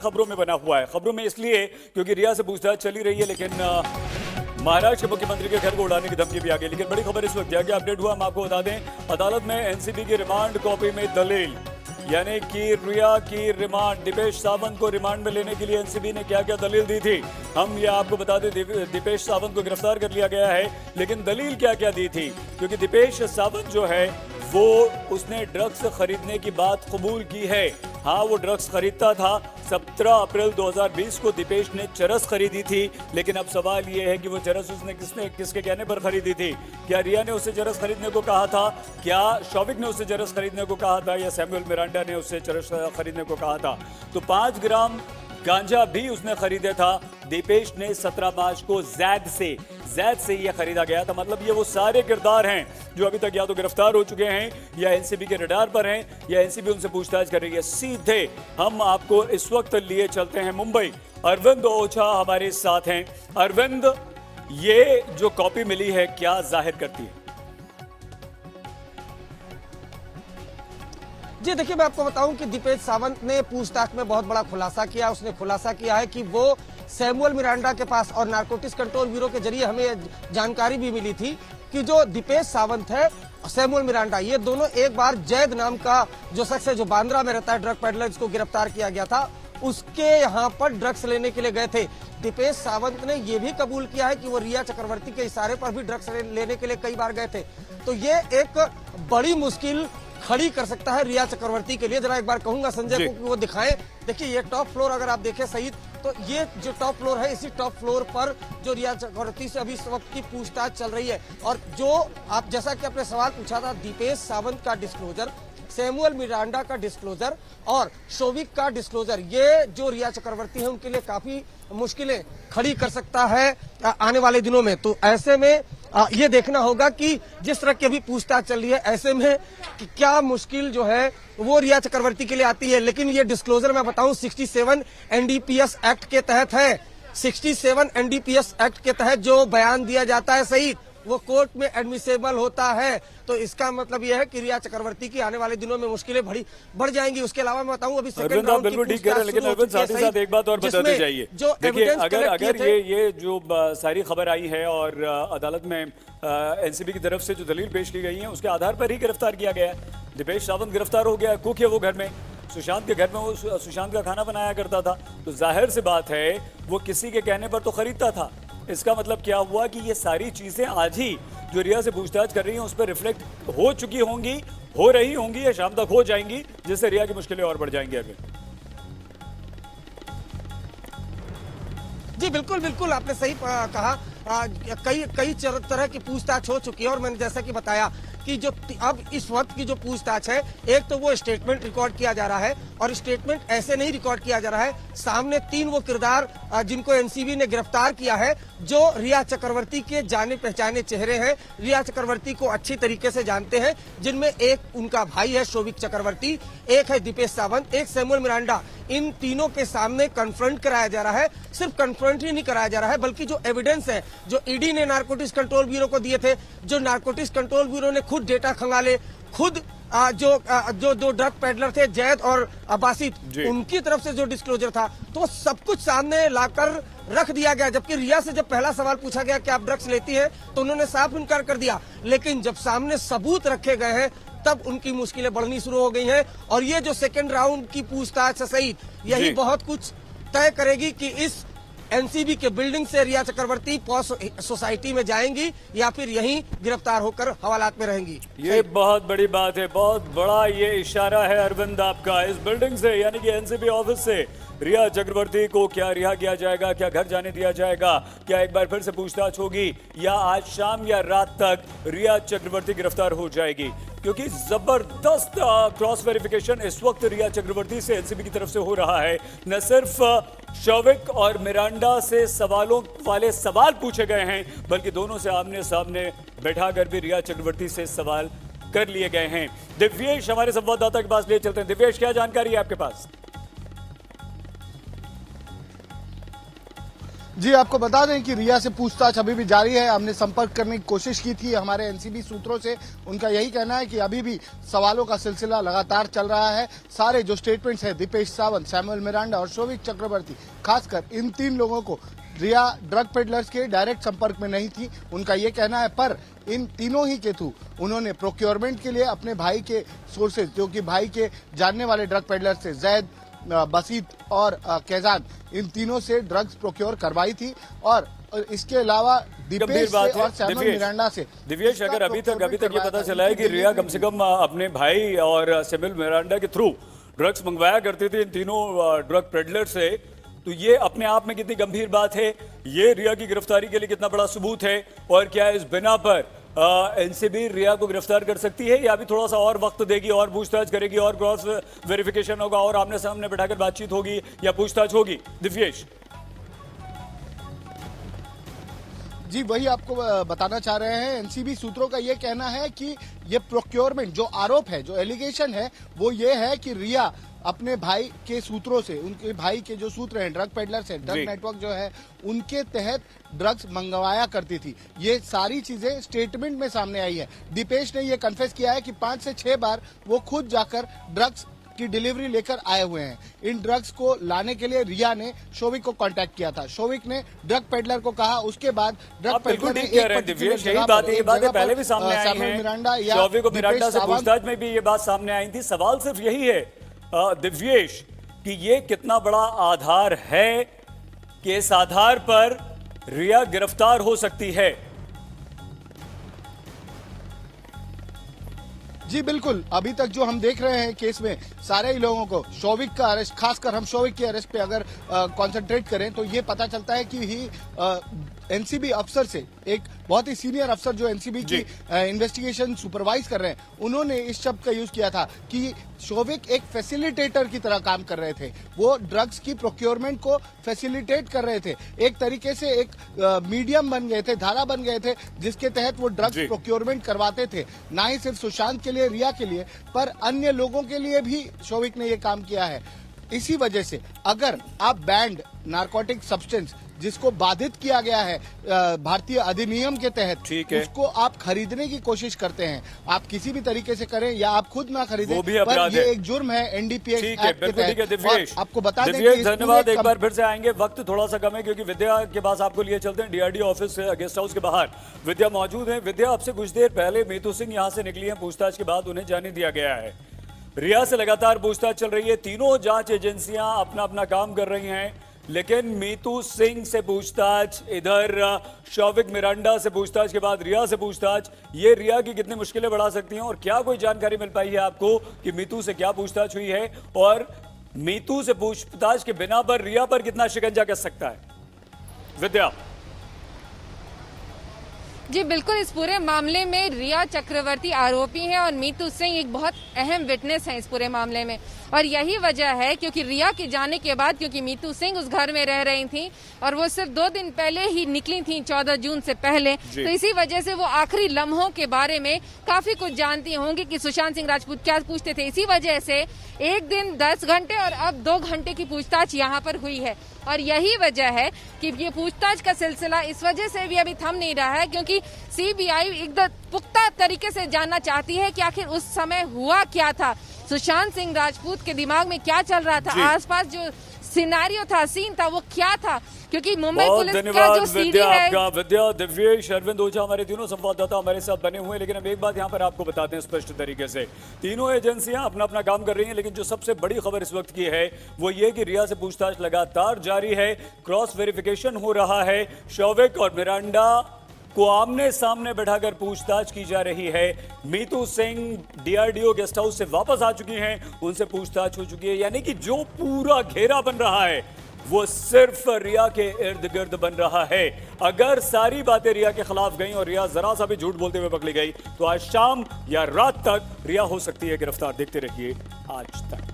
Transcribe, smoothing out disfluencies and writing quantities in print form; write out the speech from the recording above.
खबरों में बना हुआ है। खबरों में इसलिए क्योंकि रिया से पूछताछ चली रही है, लेकिन महाराष्ट्र के मुख्यमंत्री के घर को उड़ाने की धमकी भी आ गई। लेकिन बड़ी खबर इस वक्त क्या अपडेट हुआ, हम आपको बता दें। अदालत में एनसीबी की रिमांड कॉपी में दलील, यानी कि रिया की रिमांड, दीपेश सावंत को रिमांड में लेने के लिए एनसीबी ने क्या क्या दलील दी थी, हम ये आपको बता दें। दीपेश सावंत को गिरफ्तार कर लिया गया है, लेकिन दलील क्या क्या दी थी, क्योंकि दीपेश सावंत जो है वो उसने ड्रग्स खरीदने की बात कबूल की है। हाँ, वो ड्रग्स खरीदता था। 17 अप्रैल 2020 को दीपेश ने चरस खरीदी थी, लेकिन अब सवाल ये है कि वो चरस उसने किसके कहने पर खरीदी थी। क्या रिया ने उसे चरस खरीदने को कहा था, क्या शौविक ने उसे चरस खरीदने को कहा था, या सैमुअल मिरांडा ने उसे चरस खरीदने को कहा था। तो 5 ग्राम गांजा भी उसने खरीदा था। दीपेश ने 17 मार्च को जैद से यह खरीदा गया था। मतलब ये वो सारे किरदार हैं जो अभी तक या तो गिरफ्तार हो चुके हैं या एनसीबी के रडार पर हैं, या एनसीबी उनसे पूछताछ कर रही है। सीधे हम आपको इस वक्त लिए चलते हैं मुंबई। अरविंद ओझा हमारे साथ हैं। अरविंद, ये जो कॉपी मिली है क्या जाहिर करती है? जी देखिए, मैं आपको बताऊं कि दीपेश सावंत ने पूछताछ में बहुत बड़ा खुलासा किया। उसने खुलासा किया है कि वो सैमुअल मिरांडा के पास, और नारकोटिक्स कंट्रोल ब्यूरो के जरिए हमें जानकारी भी मिली थी कि जो दीपेश सावंत है, सैमुअल मिरांडा, ये दोनों एक बार जैद नाम का जो शख्स है जो बांद्रा में रहता है, ड्रग पेडलर, जिसको गिरफ्तार किया गया था, उसके यहाँ पर ड्रग्स लेने के लिए गए थे। दीपेश सावंत ने यह भी कबूल किया है कि वो रिया चक्रवर्ती के इशारे पर भी ड्रग्स लेने के लिए कई बार गए थे। तो ये एक बड़ी मुश्किल खड़ी कर सकता है रिया चक्रवर्ती के लिए। जरा एक बार कहूंगा संजय को कि वो दिखाएं। देखिए, ये टॉप फ्लोर अगर आप देखें सही, तो ये जो टॉप फ्लोर है, इसी टॉप फ्लोर पर जो रिया चक्रवर्ती से अभी इस वक्त की पूछताछ चल रही है। और जो आप, जैसा कि आपने सवाल पूछा था, दीपेश सावंत का डिस्क्लोजर, सैमुअल मिरांडा का डिस्क्लोजर और शौविक का डिस्क्लोजर, ये जो रिया चक्रवर्ती है उनके लिए काफी मुश्किलें खड़ी कर सकता है आने वाले दिनों में। तो ऐसे में ये देखना होगा कि जिस तरह की अभी पूछताछ चल रही है, ऐसे में कि क्या मुश्किल जो है वो रिया चक्रवर्ती के लिए आती है। लेकिन ये डिस्क्लोजर मैं बताऊं 67 एनडीपीएस एक्ट के तहत है। 67 एनडीपीएस एक्ट के तहत जो बयान दिया जाता है सही, वो कोर्ट में एडमिसेबल होता है। तो इसका मतलब यह है कि रिया चक्रवर्ती की आने वाले दिनों में मुश्किलें बढ़ जाएंगी। उसके अलावा मैं बताऊं, अभी सेकंड राउंड बिल्कुल ठीक कह रहे हैं, लेकिन अरविंद साथ ही साथ एक बात और बताते जाइए। देखिए, अगर ये जो सारी खबर आई है और अदालत में एनसीबी की तरफ से जो दलील पेश की गई है, उसके आधार पर ही गिरफ्तार किया गया है। दीपेश सावंत गिरफ्तार हो गया, कुक है वो घर में, सुशांत के घर में वो सुशांत का खाना बनाया करता था। तो जाहिर सी बात है वो किसी के कहने पर तो खरीदता था। इसका मतलब क्या हुआ कि ये सारी चीजें आज ही जो रिया से पूछताछ कर रही हैं उस पर रिफ्लेक्ट हो चुकी होंगी, हो रही होंगी, या शाम तक हो जाएंगी, जिससे रिया की मुश्किलें और बढ़ जाएंगी आगे। जी बिल्कुल बिल्कुल, आपने सही कहा। कई तरह की पूछताछ हो चुकी है, और मैंने जैसा कि बताया कि जो अब इस वक्त की जो पूछताछ है, एक तो वो स्टेटमेंट रिकॉर्ड किया जा रहा है, और स्टेटमेंट ऐसे नहीं रिकॉर्ड किया जा रहा है। सामने 3 वो किरदार जिनको एनसीबी ने गिरफ्तार किया है, जो रिया चक्रवर्ती के जाने पहचाने चेहरे हैं, रिया चक्रवर्ती को अच्छी तरीके से जानते हैं, जिनमें एक उनका भाई है शौविक चक्रवर्ती, एक है दीपेश सावंत, एक सैमुअल मिरांडा। इन तीनों के सामने कन्फ्रंट कराया जा रहा है। सिर्फ कन्फ्रंट ही नहीं कराया जा रहा है, बल्कि जो एविडेंस है जो ईडी ने नारकोटिक्स कंट्रोल ब्यूरो को दिए थे, जो नारकोटिक्स कंट्रोल ब्यूरो ने खुद डेटा खंगाले, खुद जो दो ड्रग पेडलर थे जैद और बासित, उनकी तरफ से जो डिस्क्लोजर था, तो सब कुछ सामने लाकर रख दिया गया। जबकि रिया से जब पहला सवाल पूछा गया कि आप ड्रग्स लेती हैं, तो उन्होंने साफ इनकार कर दिया। लेकिन जब सामने सबूत रखे गए हैं, तब उनकी मुश्किलें बढ़नी शुरू हो गई हैं। और ये जो सेकेंड राउंड की पूछताछ सहित यही बहुत कुछ तय करेगी कि इस एनसीबी के बिल्डिंग से रिया चक्रवर्ती पॉश सोसाइटी में जाएंगी या फिर यहीं गिरफ्तार होकर हवालात में रहेंगी। ये बहुत बड़ी बात है, बहुत बड़ा ये इशारा है अरविंद आपका। इस बिल्डिंग से, यानी कि एनसीबी ऑफिस से रिया चक्रवर्ती को क्या रिहा किया जाएगा, क्या घर जाने दिया जाएगा, क्या एक बार फिर से पूछताछ होगी, या आज शाम या रात तक रिया चक्रवर्ती गिरफ्तार हो जाएगी? क्योंकि जबरदस्त क्रॉस वेरिफिकेशन इस वक्त रिया चक्रवर्ती से एनसीबी की तरफ से हो रहा है। न सिर्फ शौविक और मिरांडा से सवालों वाले सवाल पूछे गए हैं, बल्कि दोनों से आमने सामने बैठाकर भी रिया चक्रवर्ती से सवाल कर लिए गए हैं। दिव्येश हमारे संवाददाता के पास ले चलते हैं। दिव्येश, क्या जानकारी है आपके पास? जी, आपको बता दें कि रिया से पूछताछ अभी भी जारी है। हमने संपर्क करने की कोशिश की थी हमारे एनसीबी सूत्रों से। उनका यही कहना है कि अभी भी सवालों का सिलसिला लगातार चल रहा है। सारे जो स्टेटमेंट्स हैं, दीपेश सावंत, सैमुअल मिरांडा और शोविक चक्रवर्ती, खासकर इन 3 लोगों को रिया ड्रग पेडलर्स के डायरेक्ट संपर्क में नहीं थी, उनका ये कहना है। पर इन तीनों ही के थ्रू उन्होंने प्रोक्योरमेंट के लिए अपने भाई के सोर्सेज, जो कि भाई के जानने वाले ड्रग पेडलर्स थे, जैद, बसीत और कैजान, इन तीनों से ड्रग्स प्रोक्योर करवाई थी। और इसके अलावा दीपेश से और सैमुअल मिरांडा से। दिव्येश, अगर अभी तक ये पता चला है कि रिया कम से कम अपने भाई और सैमुअल मिरांडा के थ्रू ड्रग्स मंगवाया करते थे इन तीनों ड्रग पेडलर से, तो ये अपने आप में कितनी गंभीर बात है, ये रिया की गिरफ्तारी के लिए कितना बड़ा सबूत है, और क्या इस बिना पर एनसीबी रिया को गिरफ्तार कर सकती है या अभी थोड़ा सा और वक्त देगी और पूछताछ करेगी और क्रॉस वेरिफिकेशन होगा और आमने सामने बैठाकर बातचीत होगी या पूछताछ होगी? दिव्येश जी, वही आपको बताना चाह रहे हैं। एनसीबी सूत्रों का ये कहना है कि ये प्रोक्योरमेंट जो आरोप है, जो एलिगेशन है, वो ये है कि रिया अपने भाई के सूत्रों से, उनके भाई के जो सूत्र हैं, ड्रग पेडलर्स हैं, ड्रग नेटवर्क जो है, उनके तहत ड्रग्स मंगवाया करती थी। ये सारी चीजें स्टेटमेंट में सामने आई है। दीपेश ने ये कन्फेस किया है कि 5 से 6 बार वो खुद जाकर ड्रग्स की डिलीवरी लेकर आए हुए हैं। इन ड्रग्स को लाने के लिए रिया ने शोविक को कांटेक्ट किया था। शोविक ने ड्रग पेडलर को कहा, उसके बाद ड्रग पेडलर ने ये बातें पहले भी सामने आई हैं। शोविक और मिरांडा से पूछताछ में भी ये बात सामने आई थी। सवाल सिर्फ यही है दिव्येश कि ये कितना बड़ा आधार है कि इस आधार पर रिया गिरफ्तार हो सकती है। जी बिल्कुल, अभी तक जो हम देख रहे हैं केस में, सारे ही लोगों को, शोविक का अरेस्ट, खासकर हम शोविक के अरेस्ट पे अगर कंसंट्रेट करें तो ये पता चलता है कि ही एनसीबी अफसर से, एक बहुत ही सीनियर अफसर जो एनसीबी की इन्वेस्टिगेशन सुपरवाइज कर रहे हैं, उन्होंने इस शब्द का यूज किया था कि शोविक एक फैसिलिटेटर की तरह काम कर रहे थे। वो ड्रग्स की प्रोक्योरमेंट को फैसिलिटेट कर रहे थे, एक तरीके से एक मीडियम बन गए थे, धारा बन गए थे, जिसके तहत वो ड्रग्स प्रोक्योरमेंट करवाते थे। ना ही सिर्फ सुशांत के लिए, रिया के लिए, पर अन्य लोगों के लिए भी शोविक ने ये काम किया है। इसी वजह से अगर आप बैंड नारकोटिक सब्सटेंस, जिसको बाधित किया गया है भारतीय अधिनियम के तहत, उसको आप खरीदने की कोशिश करते हैं, आप किसी भी तरीके से करें या आप खुद ना खरीदें, वो भी पर ये एक जुर्म है एनडीपीएस एक्ट के तहत। आपको बता दें कि धन्यवाद, एक बार फिर से आएंगे, वक्त थोड़ा सा कम है क्योंकि विद्या के पास आपको लिए चलते हैं। डीआरडी ऑफिस गेस्ट हाउस के बाहर विद्या मौजूद है। विद्या, आपसे कुछ देर पहले मीतू सिंह यहाँ से निकली है, पूछताछ के बाद उन्हें जाने दिया गया है। रिया से लगातार पूछताछ चल रही है, तीनों जांच एजेंसियां अपना अपना काम कर रही हैं, लेकिन मीतू सिंह से पूछताछ, इधर शोविक मिरांडा से पूछताछ के बाद रिया से पूछताछ, ये रिया की कितनी मुश्किलें बढ़ा सकती हैं? और क्या कोई जानकारी मिल पाई है आपको कि मीतू से क्या पूछताछ हुई है और मीतू से पूछताछ के बिना पर रिया पर कितना शिकंजा कस सकता है? विद्या जी बिल्कुल, इस पूरे मामले में रिया चक्रवर्ती आरोपी हैं और मीतू सिंह एक बहुत अहम विटनेस है इस पूरे मामले में। और यही वजह है क्योंकि रिया के जाने के बाद, क्योंकि मीतू सिंह उस घर में रह रही थी और वो सिर्फ 2 दिन पहले ही निकली थी, 14 जून से पहले, तो इसी वजह से वो आखिरी लम्हों के बारे में काफी कुछ जानती होंगी कि सुशांत सिंह राजपूत क्या पूछते थे। इसी वजह से एक दिन 10 घंटे और अब 2 घंटे की पूछताछ यहाँ पर हुई है। और यही वजह है कि ये पूछताछ का सिलसिला इस वजह से भी अभी थम नहीं रहा है क्योंकि सीबीआई एकदम पुख्ता तरीके से जानना चाहती है कि आखिर उस समय हुआ क्या था, सुशांत सिंह राजपूत के दिमाग में क्या चल रहा था, आसपास जो सिनेरियो था, सीन था, वो क्या था, क्योंकि मुंबई पुलिस का जो सीडी है। विद्या, दिव्येश, अरविंद ओझा, हमारे तीनों संवाददाता हमारे साथ बने हुए हैं। लेकिन अब एक बात यहाँ पर आपको बताते हैं स्पष्ट तरीके से, तीनों एजेंसियां अपना अपना काम कर रही हैं, लेकिन जो सबसे बड़ी खबर इस वक्त की है वो ये कि रिया से पूछताछ लगातार जारी है, क्रॉस वेरिफिकेशन हो रहा है, शोविक और मिरांडा को आमने सामने बैठाकर पूछताछ की जा रही है। Meetu Singh DRDO guest house से वापस आ चुकी हैं, उनसे पूछताछ हो चुकी है, यानी कि जो पूरा घेरा बन रहा है वो सिर्फ रिया के इर्द गिर्द बन रहा है। अगर सारी बातें रिया के खिलाफ गई और रिया जरा सा भी झूठ बोलते हुए पकड़ी गई तो आज शाम या रात तक रिया हो सकती है गिरफ्तार। देखते रहिए आज तक।